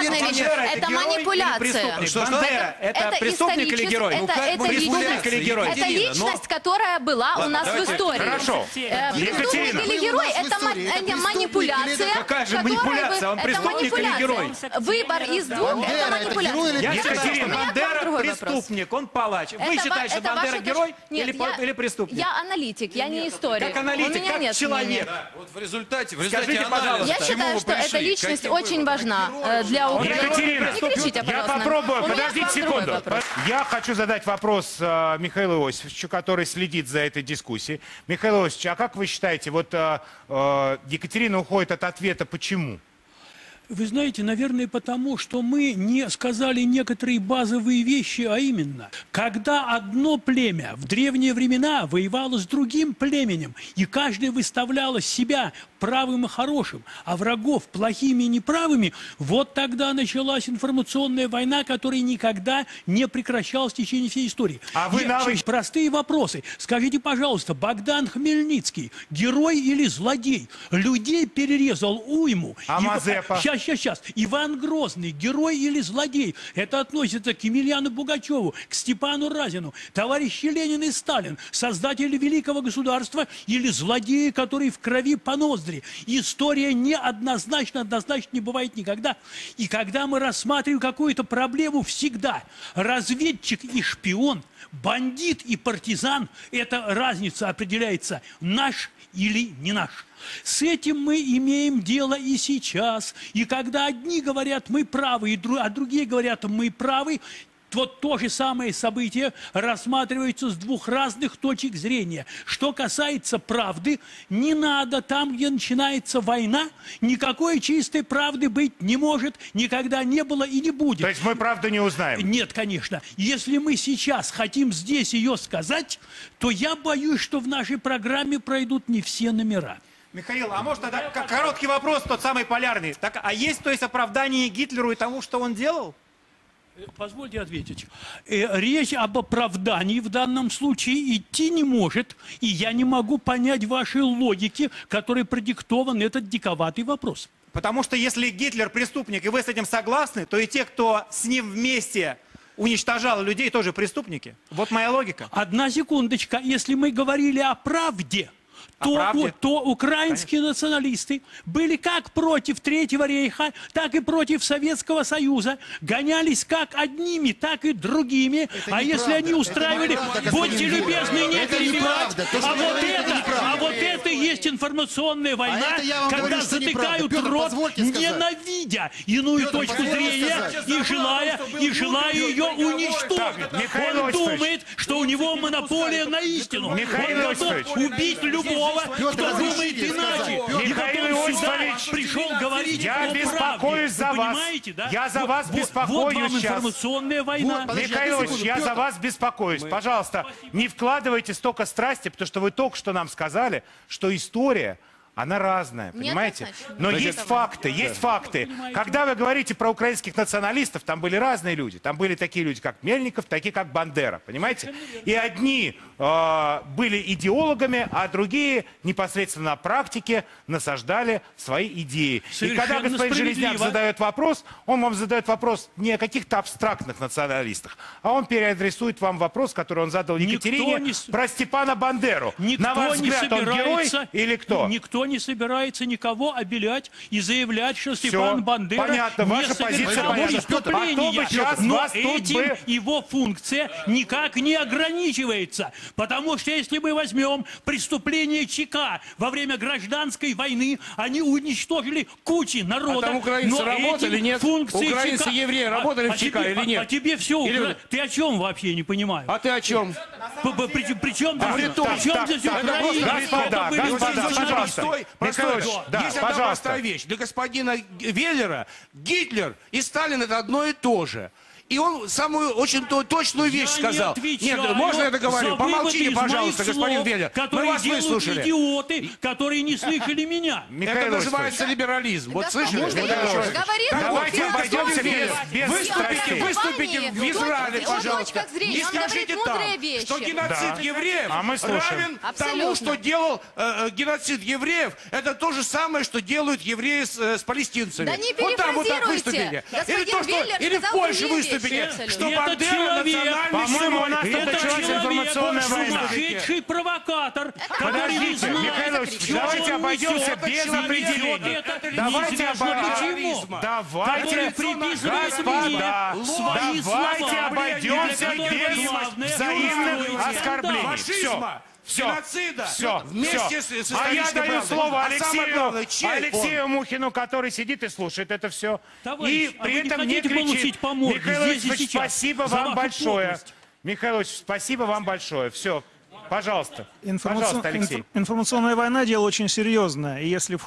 понятная вещь. Это манипуляция. Бандера — это преступник или герой? Это личность, которая была у нас в истории. Хорошо. Преступник или герой — это манипуляция. Какая же манипуляция? Он преступник или герой? Выбор из двух — это манипуляция. Екатерина, Бандера преступник, он палач. Вы считаете, что Бандера герой или преступник? Я аналитик, я не историк. Как аналитик, как человек. Вот в результате Скажите, пожалуйста, я считаю, что эта личность очень важна для Украины. Екатерина, Не кричите, я пожалуйста. попробую, У меня подождите к вам другой секунду. вопрос. Я хочу задать вопрос Михаилу Иосифовичу, который следит за этой дискуссией. Михаил Иосифович, а как вы считаете, вот Екатерина уходит от ответа, почему? Вы знаете, наверное, потому, что мы не сказали некоторые базовые вещи, а именно, когда одно племя в древние времена воевало с другим племенем, и каждый выставляло себя правым и хорошим, а врагов плохими и неправыми, вот тогда началась информационная война, которая никогда не прекращалась в течение всей истории. А вы Простые вопросы. Скажите, пожалуйста, Богдан Хмельницкий, герой или злодей? Людей перерезал уйму. А Мазепа? Сейчас. Иван Грозный, герой или злодей? Это относится к Емельяну Пугачеву, к Степану Разину. Товарищи Ленин и Сталин, создатели великого государства или злодеи, которые в крови по ноздри. История однозначно не бывает никогда. И когда мы рассматриваем какую-то проблему, всегда разведчик и шпион, бандит и партизан, эта разница определяется наш или не наш. С этим мы имеем дело и сейчас. И когда одни говорят «мы правы», а другие говорят «мы правы», вот то же самое событие рассматривается с двух разных точек зрения. Что касается правды, не надо там, где начинается война, никакой чистой правды быть не может, никогда не было и не будет. То есть мы правду не узнаем? Нет, конечно. Если мы сейчас хотим здесь ее сказать, то я боюсь, что в нашей программе пройдут не все номера. Михаил, а может тогда короткий вопрос, тот самый полярный. Так, а есть, то есть, оправдание Гитлеру и тому, что он делал? Позвольте ответить. Речь об оправдании в данном случае идти не может, и я не могу понять вашей логики, которой продиктован этот диковатый вопрос. Потому что если Гитлер преступник, и вы с этим согласны, то и те, кто с ним вместе уничтожал людей, тоже преступники. Вот моя логика. Одна секундочка. Если мы говорили о правде, то украинские националисты были как против Третьего рейха, так и против Советского Союза, гонялись как одними, так и другими. А если они устраивали, будьте любезны, не перебивать, а вот это и есть информационная война, когда затыкают рот, ненавидя иную точку зрения и желая ее уничтожить. Он думает, что у него монополия на истину. Он готов убить любого, кто думает иначе. И потом сюда пришел говорить я беспокоюсь за вас. Да? Я за вас беспокоюсь вот вам сейчас. информационная война. Михаил Ильич, я за вас беспокоюсь. Пожалуйста, не вкладывайте столько страсти, потому что вы только что нам сказали, что история... Она разная, понимаете? Но есть факты, есть факты. Когда вы говорите про украинских националистов, там были разные люди. Там были такие люди, как Мельников, такие, как Бандера, понимаете? И одни были идеологами, а другие непосредственно на практике насаждали свои идеи. И когда господин Железняк задает вопрос, он вам задает вопрос не о каких-то абстрактных националистах, а он переадресует вам вопрос, который он задал Екатерине, про Степана Бандеру. На ваш взгляд, он герой или кто? Никто не собирается никого обелять и заявлять, что Степан Бандера понятно, ваша позиция преступления. Но этим его функция никак не ограничивается. Потому что если мы возьмем преступление ЧК во время гражданской войны, они уничтожили кучи народа. А там украинцы работали, нет? Украинцы, евреи работали в ЧК или нет? А тебе все, ты о чем вообще не понимаю? А ты о чем? Причем здесь Украина? Господа, Есть одна простая вещь. Для господина Веллера Гитлер и Сталин — это одно и то же. И он самую очень точную вещь сказал. Нет, можно я договорю? Помолчите, пожалуйста, господин Веллер. Мы вас выслушали. Идиоты, которые не слышали меня. Это называется либерализм. Вот слышали? Давайте обойдемся без Выступите выступите в Израиле, О пожалуйста, точках зрения. и Он говорит скажите мудрые там, вещи. что геноцид Да. евреев А мы слушаем. равен тому, Абсолютно. что делал геноцид евреев. Это то же самое, что делают евреи с палестинцами. Да не вот там вот так перефразируйте. выступите. Господин Веллер Или в сказал Польше другие выступите, вещи что абсолютно. Бандера Этот человек, национальный по-моему, у нас символ. тут Это началась информационная война. сумасшедший провокатор, который не Подождите, знает, Михаил Ильич, что давайте он обойдемся несет. без Человек определений. это Давайте неизвестно обойдемся. почему. Давайте, Который приписывает мне господа, свои давайте слова, обойдемся для которых без главное взаимных устроить оскорблений. Фашизма, Все. геноцида, Все, вместе все. с А я исторической даю правдой. слово А самое главное, чей Алексею Мухину, который сидит и слушает это все. Товарищ, И а при вы не этом не хотите кричит. получить по морде Михаил здесь и Ильич, сейчас спасибо за вам вашу большое. подлость? Михаил Ильич, спасибо вам большое. Все, пожалуйста. Пожалуйста, Алексей. Информационная война — дело очень серьезное. И если в